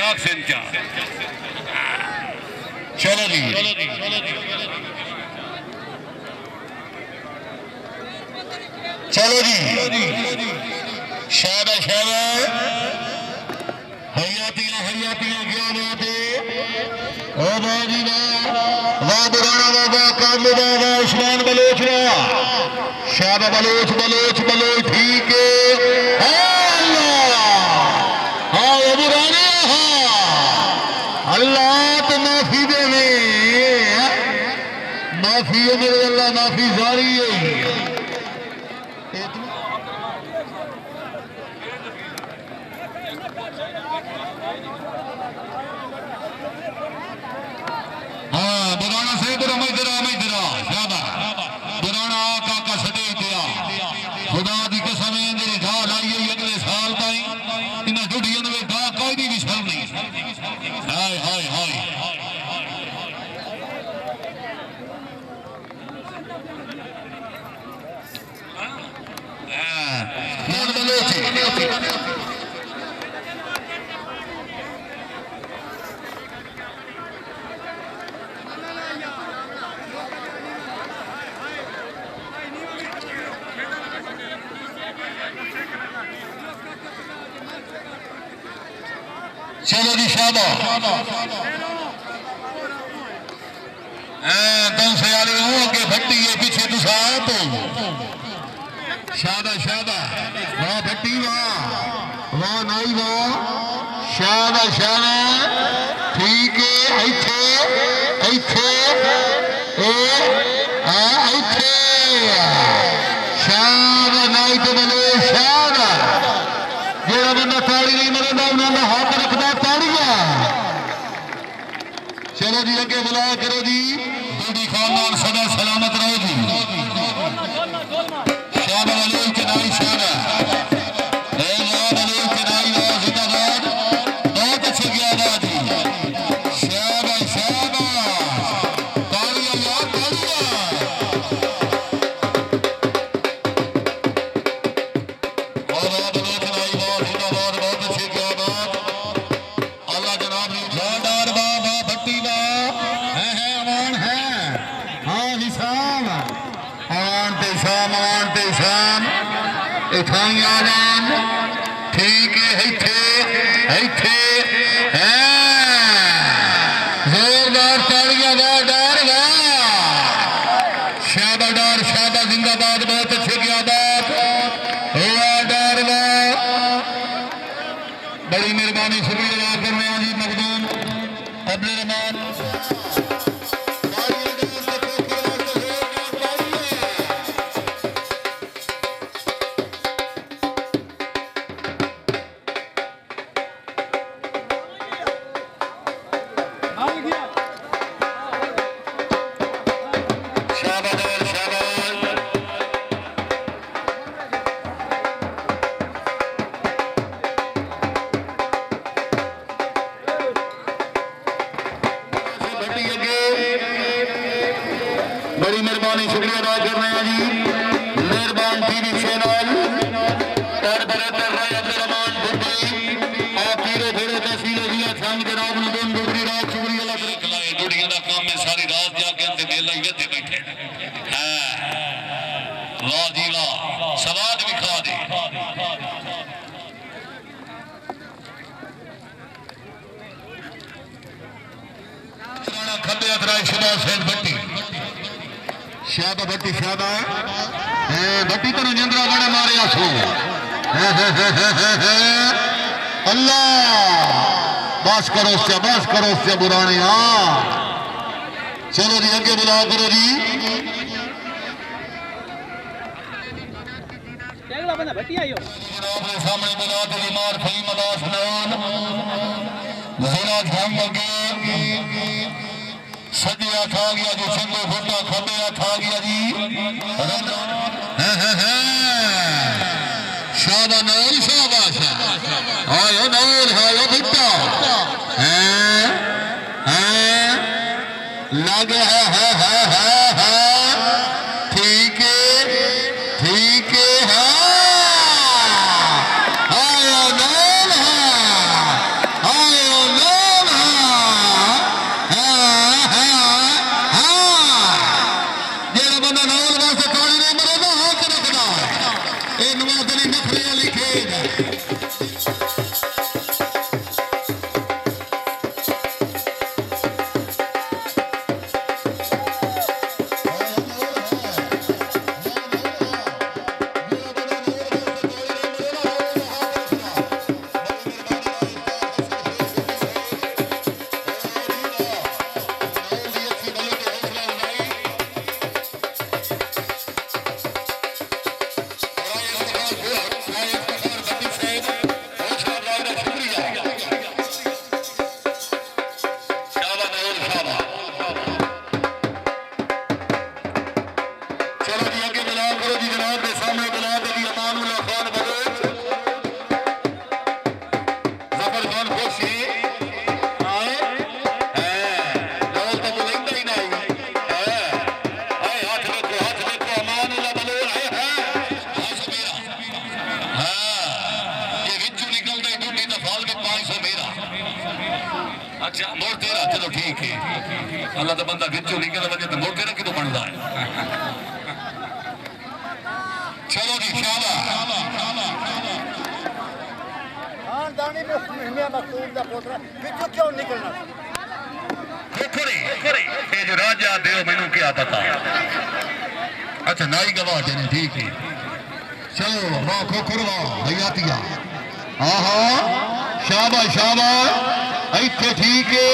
Oxygen क्या चलो जी चलो जी शाबाश शाबाश हरियातियां क्या बात है ओ बाजी वाह बुराना बाबा काबू बाबा उस्मान बलोच शाबाश बलोच बलोच बलोच ठीक है अल्लाह तो माफी दे माफी है मेरे अल्लाह माफी जारी है हाँ बुराना से बुरा शाबाश बुराना काका सटे दिया खुदा दी कसम है मेरी ढा लाई है अगले साल ताई इन जुड़ियों में ढा कोई भी विशल नहीं हाय हाय हाय चलो जी शाबाश तुम से आगे भट्टी है पीछे तुसा आप शाबाश शाबाश वाह भट्टी वाह नाई वाह शाबाश शाबाश ठीक है ऐथे ऐथे ऐथे शाबाश नाई तो बोले शाबाश जेड़ा बंदा ताड़ी नहीं मरदा उन्होंने हाथ रखदा ताड़िया चलो जी अगे बुलाया करो जी दूधी खानदान सदा सलामत रहो जी शाबाश अली चनाई शाबाश ठीक है जोरदार तालियां वाह डार शाबाश डार शाबाश जिंदाबाद बहुत अच्छे क्या बात वाह डार बड़ी मेहरबानी शुक्रिया अदा कर रहे हैं जी मखदूम अब्दुल रहमान बड़ी मेहरबानी शुक्रिया अदा कर रहे हैं जी मेहरबान टीवी चैनल और बरतर राय अब्दुल रहमान बुड्ढी और पीरो घोड़े तहसील जिला छंग जनाब नदन दूसरी रात शुक्रिया अल्लाह करे गुड़ियां दा काम में सारी रात जाके अंते मेला ही बैठे बैठे वाह जी वाह सवाद भी खा दे खंबे अतराय शुदा सैद भट्टी शाबा भट्टी शाबा भट्टी तो रजेंद्रा बड़ा मारे आसो अल्लाह बस करो उससे बुराने चलो जी अगे बुलाओ करो जी सामने बुला मार फई मदास सजे हाथ आ गया जी चंगे फुटा खबे हाथ आ गया जी शाबा नौर शाबाश आयो नौर आयो बिट्टा लगे है ठीक है आयो नौर अच्छा मोड़ तेरा, चलो ठीक है। अल्लाह तो बंदा खिंचो निकल वजे तो मोड़ तेरा कितों बनता है। चलो जी शाबाश। हां दानी में मियां मखदूम दा पोतरा विचों क्यों निकलना? खोखरे ये जो राजा देओ मैनू क्या पता। अच्छा नाई गवाह देने ठीक है। चलो वाह खोखरवा हयातिया। हाँ हाँ शाबाश शाबाश इत्थे ठीक है।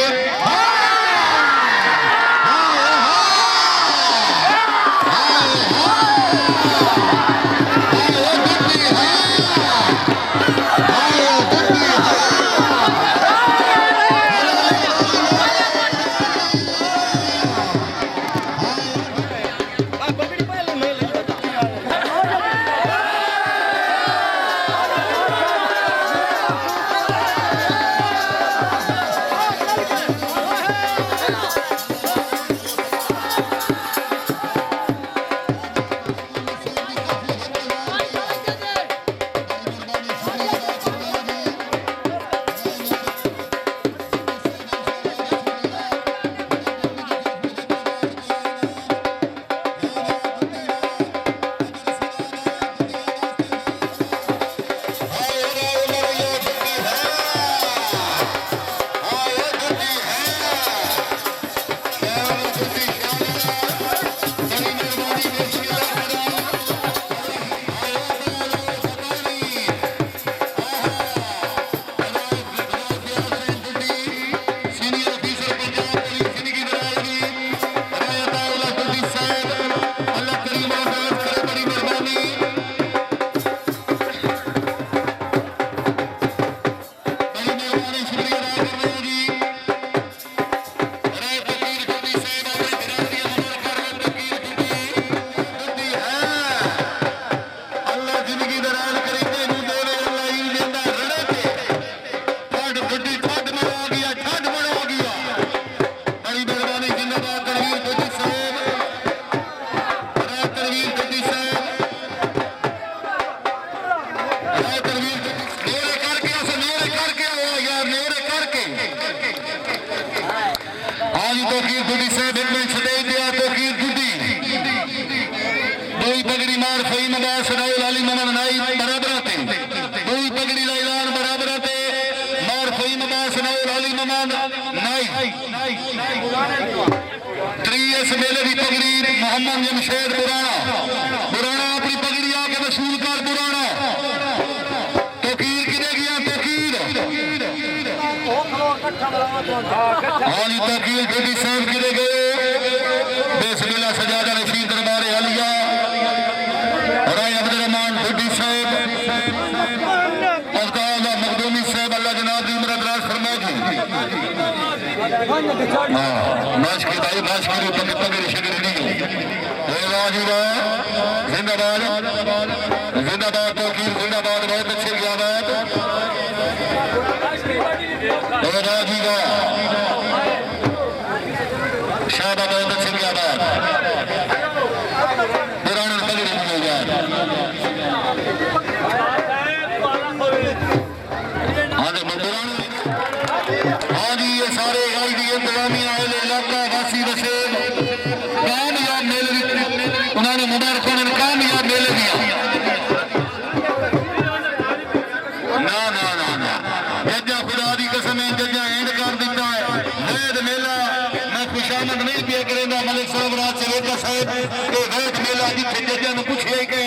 इस मेले की पगड़ी मोहम्मद जमशेद पुराना अपनी पगड़ी आके वसूल कर पुराना। तकीर किने गया तकीर हाली तकीर बेबी साहब किने गए बेसमिल्ला सजादा रशीद दरबार आलिया राय अब्दुल रहमान बुड्ढी साहब अफ्ताब मखदूमी साहब अल्लाह जनाब दी उम्र दराज फरमाए। नाश की भाई नाश की पगड़ी शिकरी नहीं जिंदाबाद जिंदाबाद तौकीर जिंदाबाद बहुत अच्छे क्या बात शाबाश बहुत अच्छे क्या बात पुराने पगड़ी नहीं हो गया। हाँ जी ये सारे आई दी इंतजामिया इलाका वासी वसे कामयाब मेले उन्होंने मुबारक कामयाब मेले दिया। ना ना ना ना जजा खुदा की कसम है जजा एंड कर दिता है वैद मेला मैं खुशामद नहीं पिया करेंदा मलिक साहब राज सवेका साहब के वैद मेला जिथे जजा ने पूछे कि